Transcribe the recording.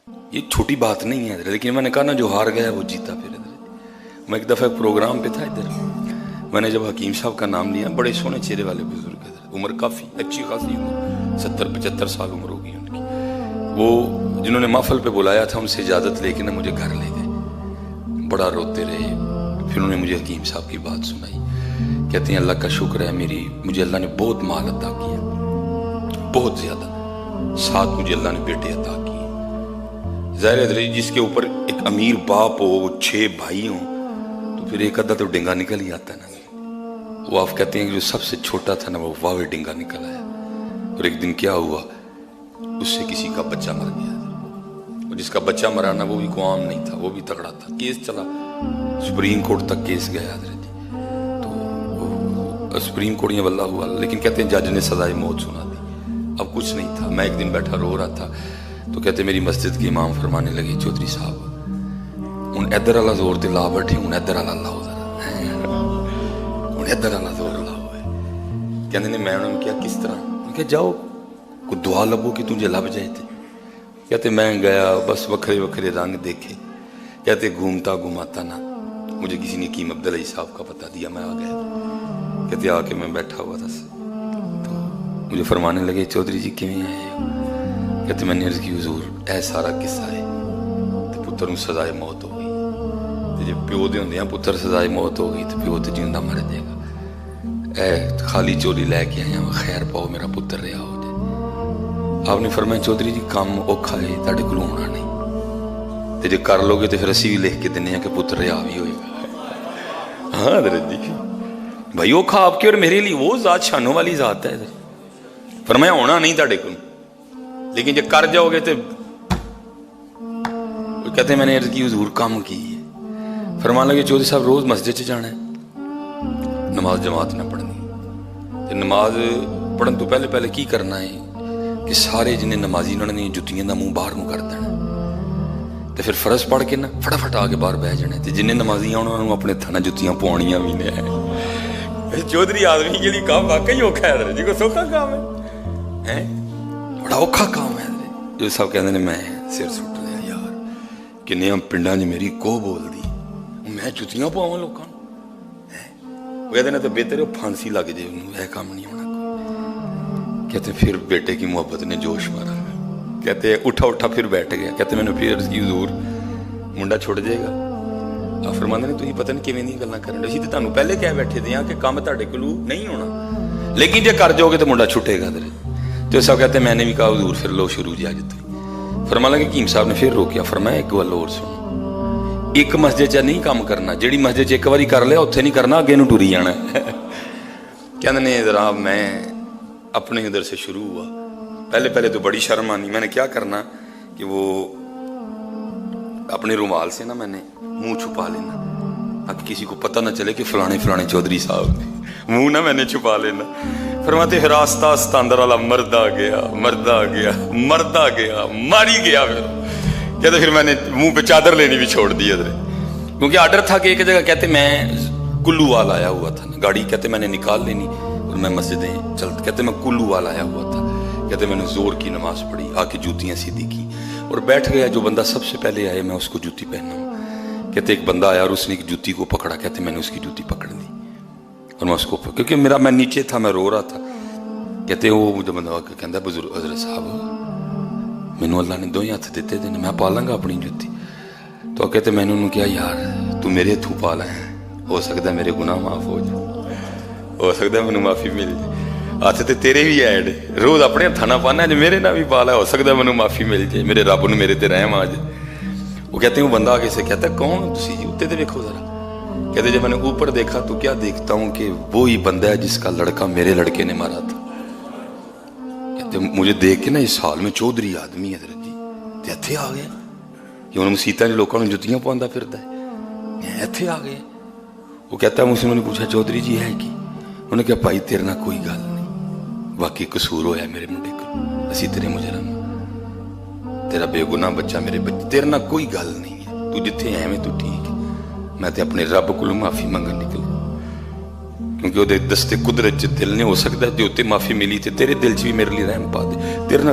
یہ چھوٹی بات نہیں ہے، لیکن میں نے کہا نا جو ہار گیا وہ جیتا پھر۔ میں ایک دفعہ پروگرام پہ تھا ادھر، میں نے جب حکیم صاحب کا نام لیا، بڑے سونے چہرے والے بزرگ ادھر، عمر کافی اچھی خاصی عمر، 70-75 سال عمر ہوگی ان کی۔ وہ جنہوں نے محفل پہ بلایا تھا ان سے اجازت لے کے نا مجھے گھر لے گئے، بڑا روتے رہے۔ پھر انہوں نے مجھے حکیم صاحب کی بات سنائی، کہتے ہیں اللہ کا شکر ہے مجھے اللہ نے بہت مال عطا کیا، بہت زیادہ، ساتھ مجھے اللہ نے بیٹے عطا کیے۔ ظاہر ہے جس کے اوپر ایک امیر باپ ہو، 6 بھائی ہوں، تو پھر ایک ادھا تو ڈنگا نکل ہی آتا ہے نا۔ وہ آپ کہتے ہیں کہ جو سب سے چھوٹا تھا نا وہ واوے ڈنگا نکل آیا۔ اور ایک دن کیا ہوا، اس سے کسی کا بچہ مر گیا، اور جس کا بچہ مرا نا وہ بھی کوئی عام نہیں تھا، وہ بھی تگڑا تھا۔ کیس چلا، سپریم کورٹ تک کیس گیا حضرت، تو سپریم کورٹ یہ واللہ ہوا، لیکن کہتے ہیں جج نے سزائے موت سنا دی۔ اب کچھ نہیں تھا، میں ایک دن بیٹھا رو رہا تھا، تو کہتے میری مسجد کے امام فرمانے لگے چودھری صاحب ہوں ادھر والا زور تے لا بیٹھے، ہوں ادھر والا لاؤ ذرا، ہوں ادھر والا زور لاؤ۔ کہتے نے میں انہوں نے کیا کس طرح؟ میں کہا جاؤ کوئی دعا لبو کہ تجھے لب جائے تھے۔ کہتے میں گیا، بس وکھرے وکھرے رنگ دیکھے، کہتے گھومتا گھوماتا نا مجھے کسی نے حکیم عبدالعزیز صاحب کا پتہ دیا، میں آ گیا۔ کہتے آ کے میں بیٹھا ہوا تھا تو مجھے فرمانے لگے چودھری جی کیویں آئے ہو؟ کہتے میں نے عرض کی حضور اے سارا قصہ ہے تو پتر نوں سزائے موت ہو گئی، تو جب پیو دے ہوندے ہیں پتر سزائے موت ہو گئی تو پیو تے جیوندا مر جائے گا۔ اے خالی چولی لے کے آیا ہوں، خیر پاؤ میرا پتر رہا ہو جائے۔ آپ نے فرمایا چودھری جی کام اوکھا ہے، تہاڈے کولوں ہونا نہیں، تے جے کر لو گے تو پھر اسی بھی لکھ کے دینے ہیں کہ پتر رہا بھی ہوئے گا۔ ہاں حضرت جی بھائی اوکھا آپ کے اور میرے لیے، وہ ذات شانوں والی ذات ہے۔ فرمایا ہونا نہیں تہاڈے کولوں، لیکن جب کر جاؤ گے تو کہتے ہیں میں نے عرض کی حضور کام کی ہے۔ فرمان لگے چودھری صاحب روز مسجد سے جانا ہے، نماز جماعت نہ پڑھنی، نماز پڑھن تو پہلے کی کرنا ہے کہ سارے جنہیں نمازی انہوں نے جتیاں دا منہ باہر نو کر دینا، تو پھر فرض پڑھ کے نا فٹافٹ آ کے باہر بہ جانا، تو جنہیں نمازی انہوں نے اپنے تھنا جتیاں پوانیاں بھی نے۔ چودھری آدمی کے لیے کام واقعی اوکھا ہے جی، کوئی سوکھا کام ہے، بڑا اوکھا کام ہے۔ جو سب کہتے ہیں میں سر سٹ لیا یار کنیاں پنڈاں جی میری کو بول دی، میں جتیاں پواں لوکاں نوں، وہ کہتے ہیں تو بہتر ہے پھانسی لگ جائے انہوں، یہ کام نہیں ہونا کوئی۔ کہتے پھر بیٹے کی محبت نے جوش مارا، کہتے اٹھا پھر بیٹھ گیا۔ کہتے میں نے پھر عرض کی حضور منڈا چھوڑ جائے گا؟ آپ فرماندے نے تسی پتہ نہیں کیویں دی گلاں کرن، اسی تے تانوں پہلے کہہ بیٹھے دے ہاں کہ کام تہاڈے کولوں نہیں ہونا، لیکن جے کر جاؤ گے تو منڈا چھٹے گا۔ تو سب کہتے ہیں میں نے بھی کہا حضور پھر لو شروع جی آج تو۔ فرمایا کہ حکیم صاحب نے پھر روکیا، فرمایا ایک گل اور سنو، ایک مسجد چ نہیں کام کرنا، جیڑی مسجد چ ایک باری کر لیا اتنے نہیں کرنا، اگے نو ٹری جانا۔ کہتے ہیں ذرا میں اپنے ادھر سے شروع ہوا، پہلے تو بڑی شرم آنی، میں نے کیا کرنا کہ وہ اپنے رومال سے نا میں نے منہ چھپا لینا تاکہ کسی کو پتہ نہ چلے کہ فلانے چودھری صاحب نے، منہ نہ میں نے چھپا لینا۔ فرماتے پھر آستہ آستہ اندر والا مرد آ گیا ماری گیا۔ پھر پھر میں نے منہ پہ چادر لینی بھی چھوڑ دی ادھر، کیونکہ آرڈر تھا کہ ایک جگہ کہتے میں کلو وال آیا ہوا تھا گاڑی، کہتے میں نے نکال لینی اور میں مسجدیں چلتے، کہتے میں کلو وال آیا ہوا تھا، کہتے میں نے زور کی نماز پڑھی، آ کے جوتیاں سیدھی کی اور بیٹھ گیا۔ جو بندہ سب سے پہلے آئے میں اس کو جوتی پہنا ہوں۔ کہتے ایک بندہ آیا اور اس نے ایک جوتی کو پکڑا، کہتے میں نے اس کی جوتی پکڑ لی اور میں اس کو، کیونکہ میں نیچے تھا، میں رو رہا تھا۔ کہتے وہ مجھے بندہ کہتا بزرگ حضرت صاحب مینوں اللہ نے 2 ہاتھ دیتے تھے، میں پالاں گا اپنی جوتی۔ تو کہتے میں نے انہوں کیا یار تو میرے ہتھوں پالا ہے، ہو سکتا ہے میرے گناہ معاف ہو جائے، ہو سکتا ہے مینوں معافی مل جائے، ہاتھ تے تیرے بھی ایڈ روز اپنے ہتھاں نہ پانا، جو میرے نہ بھی پالا ہو سکتا ہے مینوں معافی مل جائے، میرے رب نوں میرے تے رحم آ جائے۔ وہ کہتے ہیں وہ بندہ آگے سے کہتا ہے کون تسی جی، اتنے تے دیکھو ذرا۔ کہتے جب میں نے اوپر دیکھا تو کیا دیکھتا ہوں کہ وہی بندہ ہے جس کا لڑکا میرے لڑکے نے مارا تھا۔ کہتے مجھے دیکھ کے نا اس حال میں چودھری آدمی حضرت جی تے اتھے آ گئے کہ انہوں مسیتاں جو لوگوں نے جتیاں پواندا پھردا ہے، اتھے آ گئے۔ وہ کہتا ہے مجھ سے انہوں نے پوچھا چودھری جی ہے کی؟ انہوں نے کہا بھائی تیرے نہ کوئی گل نہیں، واقعی قصور ہویا میرے منڈے کو، اسی تیرے مجرم، تیرا بے گناہ بچہ میرے بچے، تیرے نہ کوئی گل نہیں ہے، تو جتھے ایویں تو ٹھیک ہے، میں تے اپنے رب کو معافی منگن نکلا، کیونکہ وہ دستے قدرت چ دل نے ہو سکتا ہے جو تے معافی ملی تے تیرے دل چ بھی میرے لیے رحم پا دے، تیرے نہ